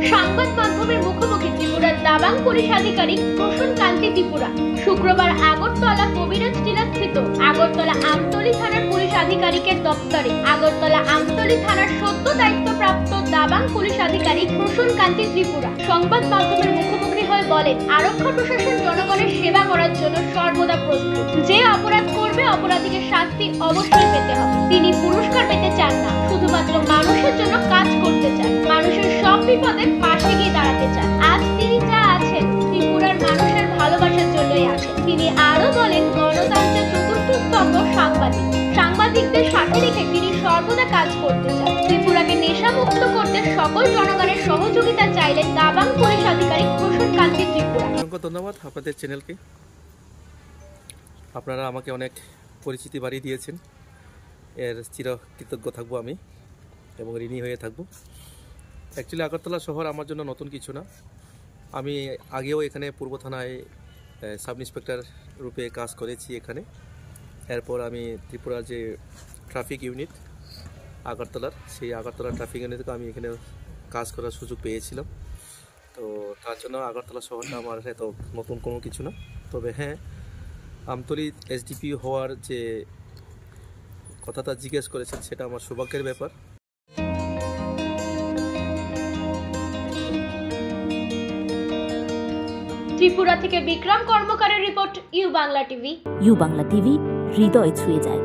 সংবাদ মাধ্যমের মুখোমুখি ত্রিপুরার দাবাং পুলিশ আধিকারিক প্রসূন কান্তি ত্রিপুরা। শুক্রবার আগরতলা কবিরাজ টিলাস্থিত আগরতলা আমতলী থানার পুলিশ আধিকারিকের দপ্তরে আগরতলা আমতলী থানার সদ্য দায়িত্বপ্রাপ্ত দাবাং পুলিশ আধিকারিক প্রসূন কান্তি ত্রিপুরা সংবাদ মাধ্যমের মুখোমুখি হয়ে বলেন, আরক্ষা প্রশাসন জনগণের সেবা করার জন্য সর্বদা প্রস্তুত। যে অপরাধ করবে অপরাধীকে শাস্তি অবশ্যই পেতে হবে। তিনি পুরস্কার পেতে চান না, শুধুমাত্র মানুষের জন্য কাজ করতে চান, মানুষের সব বিপদে পাশে গিয়ে দাঁড়াতে চান। আজ তিনি যা আছেন ত্রিপুরার মানুষের ভালোবাসার জন্যই আছেন। তিনি আরো বলেন, গণতন্ত্রের চতুর্থ স্তম্ভ সাংবাদিক। সাংবাদিকদের সাথে রেখে তিনি সর্বদা কাজ করতে চান। ত্রিপুরাকে নেশামুক্ত করতে সকল জনগণের সহযোগিতা চাইলেন দাবাং পুলিশ আধিকারিক প্রসূন কান্তি ত্রিপুরা। ধন্যবাদ আপনাদের চ্যানেলকে। আপনারা আমাকে অনেক পরিচিতি বাড়িয়ে দিয়েছেন, এর চির কৃতজ্ঞ থাকবো আমি এবং ঋণী হয়ে থাকবো। অ্যাকচুয়ালি আগরতলা শহর আমার জন্য নতুন কিছু না। আমি আগেও এখানে পূর্ব থানায় সাব ইন্সপেক্টর রূপে কাজ করেছি এখানে। এরপর আমি ত্রিপুরার যে ট্রাফিক ইউনিট আগরতলার, সেই আগরতলা ট্রাফিক ইউনিটকে আমি এখানে কাজ করার সুযোগ পেয়েছিলাম। তো তার জন্য আগরতলা শহরটা আমার এত নতুন কোনো কিছু না। তবে হ্যাঁ, আমতলী এসডিপি হওয়ার যে কথাটা জিজ্ঞেস করেছেন, সেটা আমার সৌভাগ্যের ব্যাপার। ত্রিপুরা থেকে বিক্রম কর্মকারের report, U Bangla TV. U Bangla TV হৃদয় ছুঁয়ে যায়।